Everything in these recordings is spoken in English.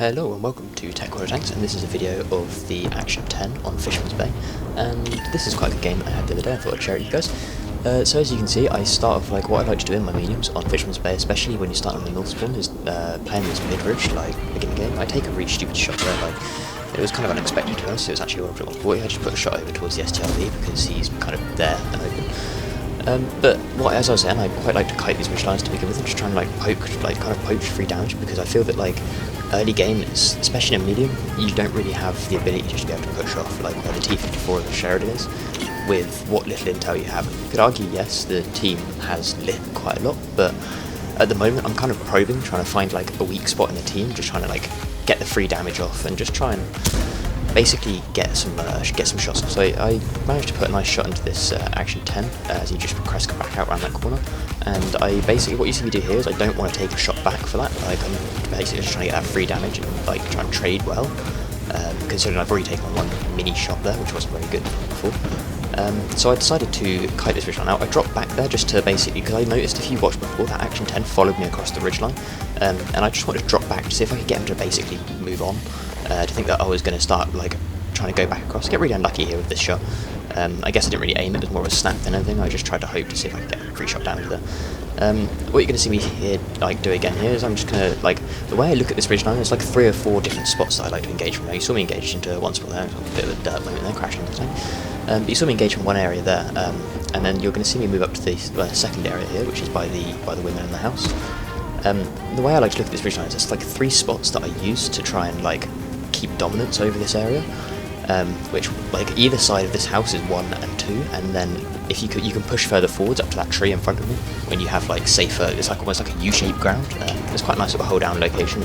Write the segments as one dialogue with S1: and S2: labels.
S1: Hello and welcome to Tek WOT Fishermans, and this is a video of the Action 10 on Fisherman's Bay, and this is quite a good game I had the other day. I thought I'd share it with you guys. So as you can see, I start off like what I like to do in my mediums on Fisherman's Bay, especially when you start on the North Spawn, is playing this mid-ridge, like beginning game. I take a really stupid shot there, like it was kind of unexpected to us. It was actually 140. I just put a shot over towards the STRV because he's kind of there and open. But as I was saying, I quite like to kite these ridge lines to begin with and just try and like poach free damage, because I feel that like early game, especially in medium, you don't really have the ability just to be able to push off like where the T54 of the Sheridan is with what little intel you have. You could argue, yes, the team has lit quite a lot, but at the moment I'm kind of probing, trying to find like a weak spot in the team, just trying to like get the free damage off and just try and basically get some shots off. So I managed to put a nice shot into this Action 10 as he just crest back out around that corner, and I basically, what you see me do here is I don't want to take a shot back for that. Like I'm basically just trying to get that free damage and like try and trade well, considering I've already taken one mini shot there, which wasn't very good before. So I decided to kite this ridgeline out. I dropped back there just to basically, because I noticed if you watched before, that Action 10 followed me across the ridgeline, and I just wanted to drop back to see if I could get him to basically move on. To think that I was going to start like trying to go back across. Get really unlucky here with this shot. I guess I didn't really aim it, it was more of a snap than anything. I just tried to hope to see if I could get a free shot damage there. What you're going to see me here like do again here is I'm just going to, like, the way I look at this ridgeline, there's like 3 or 4 different spots that I like to engage from. Now you saw me engage into one spot there, a bit of a dirt moment there, crashing into the tank. But you saw me engage from one area there, and then you're going to see me move up to the second area here, which is by the women in the house. The way I like to look at this ridgeline is there's like 3 spots that I use to try and like keep dominance over this area, which like either side of this house is 1 and 2, and then if you can push further forwards up to that tree in front of me when you have like safer, it's like almost like a U-shaped ground. It's quite a nice little hold down location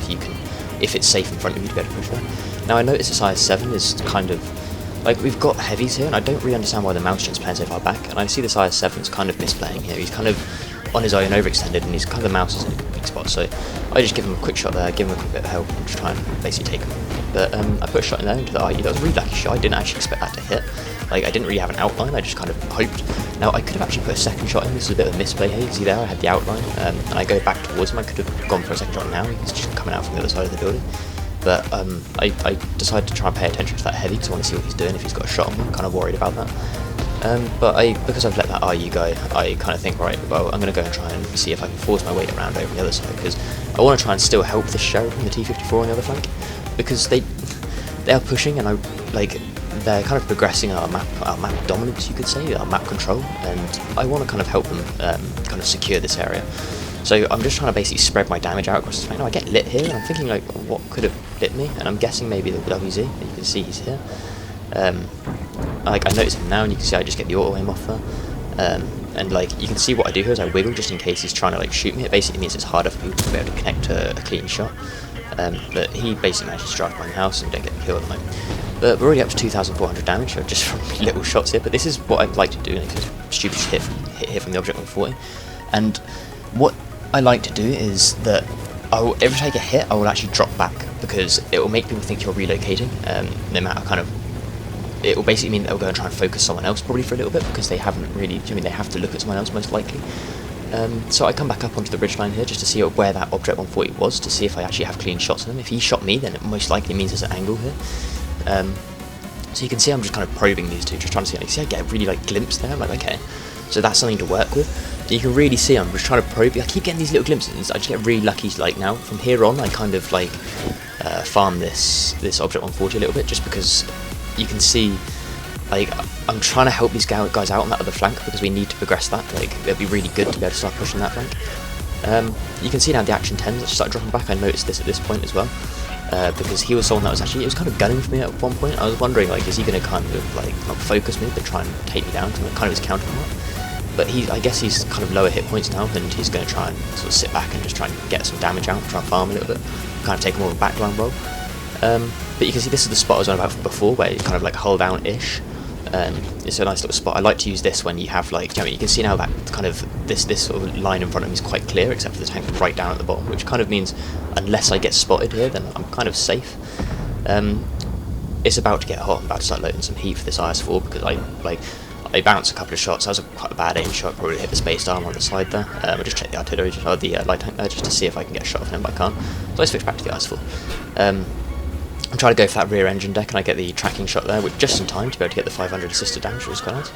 S1: if it's safe in front of you to be able to push there. Now I notice this IS-7 is kind of like, we've got heavies here, and I don't really understand why the Mousejet's playing so far back, and I see this IS-7's kind of misplaying here. He's kind of on his own, overextended, and he's kind of, the mouse is in a good weak spot, so I just give him a quick shot there, give him a quick bit of help, and just try and basically take him. But I put a shot in there into the IE. That was a really lucky shot. I didn't actually expect that to hit. Like, I didn't really have an outline, I just kind of hoped. Now I could have actually put a second shot in. This is a bit of a misplay here. You see there, I had the outline, and I go back towards him. I could have gone for a second shot now. He's just coming out from the other side of the building. But I decided to try and pay attention to that heavy because I want to see what he's doing, if he's got a shot on me. I'm kind of worried about that. But because I've let that IU go, I kind of think, right, well, I'm going to go and try and see if I can force my weight around over the other side, because I want to try and still help this Sheridan, the T54 on the other flank, because they are pushing, and they're kind of progressing our map dominance, you could say, our map control, and I want to kind of help them kind of secure this area. So I'm just trying to basically spread my damage out across the flank. Now I get lit here, and I'm thinking like, what could have lit me? And I'm guessing maybe the WZ. You can see he's here. Like, I notice him now, and you can see I just get the auto aim off there. And like, you can see what I do here is I wiggle just in case he's trying to like shoot me. It basically means it's harder for people to be able to connect to a clean shot. But he basically manages to drive by the house and don't get killed at the moment. But we're already up to 2,400 damage just from little shots here. But this is what I like to do. Like, it's stupid hit here from the object 140. And what I like to do is that every time I get hit, I will actually drop back, because it will make people think you're relocating. No matter kind of, it will basically mean they'll go and try and focus someone else probably for a little bit, because they haven't really, they have to look at someone else most likely. So I come back up onto the ridgeline here just to see where that object 140 was, to see if I actually have clean shots on him. If he shot me, then it most likely means there's an angle here. So you can see I'm just kind of probing these two, just trying to see. Like, see, I get a really like glimpse there. I'm like, okay, so that's something to work with. And you can really see I'm just trying to probe. I keep getting these little glimpses. I just get really lucky. Like now, from here on, I kind of like farm this object 140 a little bit, just because you can see. Like, I'm trying to help these guys out on that other flank, because we need to progress that. Like, it'd be really good to be able to start pushing that flank. You can see now the Action 10s that started dropping back. I noticed this at this point as well, because he was someone that was actually, it was kind of gunning for me at one point. I was wondering, like, is he going to kind of like not focus me but try and take me down, kind of his counterpart. But I guess he's kind of lower hit points now, and he's going to try and sort of sit back and just try and get some damage out, try and farm a little bit, kind of take more of a backline role. But you can see this is the spot I was on about before, where you kind of like hold down-ish. It's a nice little spot. I like to use this when you have like, you can see now that kind of this sort of line in front of me is quite clear, except for the tank right down at the bottom, which kind of means unless I get spotted here, then I'm kind of safe. It's about to get hot. I'm about to start loading some heat for this IS-4, because I bounced a couple of shots. That was quite a bad aim shot, probably hit the space arm on the side there. I just checked the artillery, or the light tank there, just to see if I can get a shot of him, but I can't. So I switch back to the Icefall. I'm trying to go for that rear engine deck, and I get the tracking shot there, which just in time to be able to get the 500 assisted damage, which was quite nice.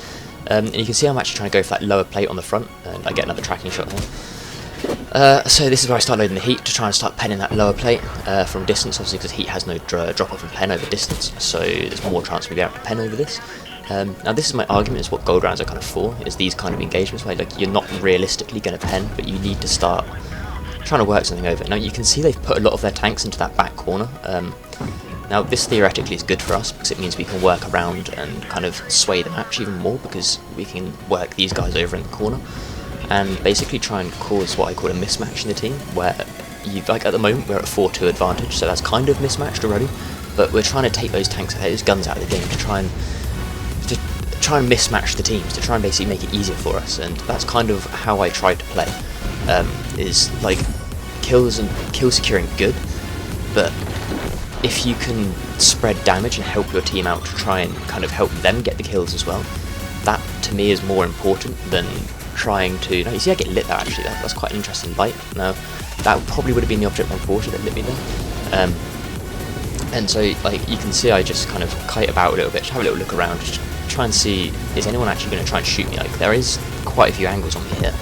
S1: And you can see I'm actually trying to go for that lower plate on the front, and I get another tracking shot here. So this is where I start loading the heat to try and start penning that lower plate from distance, obviously because heat has no drop off and pen over distance, so there's more chance of me being able to pen over this. Now this is my argument, is what gold rounds are kind of for, is these kind of engagements where like you're not realistically going to pen, but you need to start trying to work something over. Now you can see they've put a lot of their tanks into that back corner. Now this theoretically is good for us because it means we can work around and kind of sway the match even more, because we can work these guys over in the corner and basically try and cause what I call a mismatch in the team, where you, like at the moment we're at 4-2 advantage, so that's kind of mismatched already, but we're trying to take those tanks, those guns out of the game to try and mismatch the teams, to try and basically make it easier for us. And that's kind of how I try to play, is like kills and kill securing good, but if you can spread damage and help your team out to try and kind of help them get the kills as well, that to me is more important than trying to... Now you see I get lit there actually, that's quite an interesting light. Now that probably would have been the object 140 that lit me there. And so like you can see I just kind of kite about a little bit, just have a little look around, just try and see, is anyone actually going to try and shoot me? Like there is quite a few angles on me here,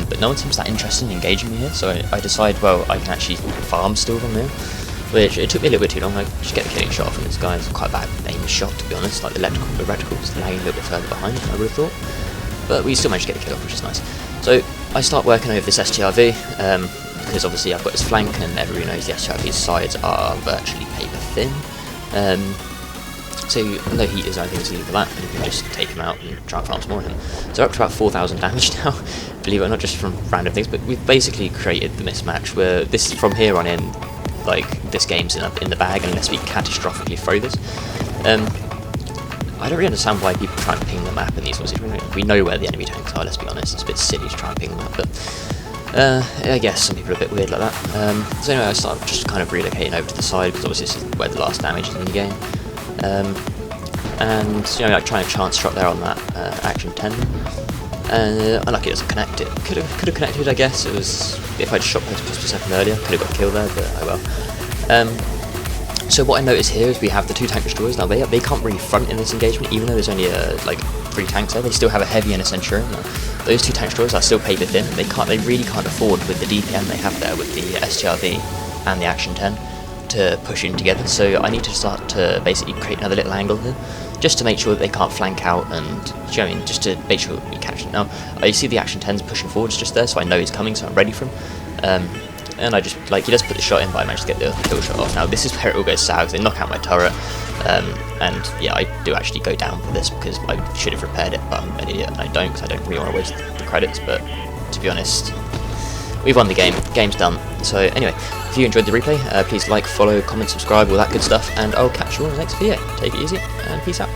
S1: but no one seems that interested in engaging me here, so I decide, well, I can actually farm still from here, which it took me a little bit too long. I just get the killing shot from this guy. It's quite a bad aim shot, to be honest, like the reticle's lagging a little bit further behind than I would have thought, but we still managed to get the kill off, which is nice. So I start working over this STRV, because obviously I've got his flank, and everybody knows the STRV's sides are virtually paper thin. So low heat is, I think, is for that, and you can just take him out and try and farm some more of him. So we're up to about 4,000 damage now, believe it or not, just from random things, but we've basically created the mismatch where this, from here on in, like, this game's in the bag unless we catastrophically throw this. I don't really understand why people try and ping the map in these ones. We know where the enemy tanks are, let's be honest. It's a bit silly to try and ping the map, but I guess some people are a bit weird like that. So anyway, I start just kind of relocating over to the side, because obviously this is where the last damage is in the game. And you know, like trying a chance shot there on that action 10. Unlucky it doesn't connect. It could have connected, I guess. It was, if I'd shot post per second earlier, could have got a kill there, but oh well. So what I notice here is we have the 2 tank destroyers. Now they can't really front in this engagement, even though there's only like 3 tanks there. They still have a heavy and a Centurion. Now, those 2 tank destroyers are still paper thin. They really can't afford, with the DPM they have there with the STRV and the action 10, to push in together. So I need to start to basically create another little angle here, just to make sure that they can't flank out, and you know what I mean, just to make sure we catch it. Now you see the action 10's pushing forwards just there, so I know he's coming, so I'm ready for him. And I just, like, he does put the shot in, but I managed to get the kill shot off. Now this is where it all goes south. They knock out my turret, and yeah, I do actually go down for this, because I should have repaired it, but I'm an idiot and I don't, because I don't really want to waste the credits. But to be honest, we've won the game, game's done. So anyway, if you enjoyed the replay, please like, follow, comment, subscribe, all that good stuff, and I'll catch you on the next video. Take it easy, and peace out.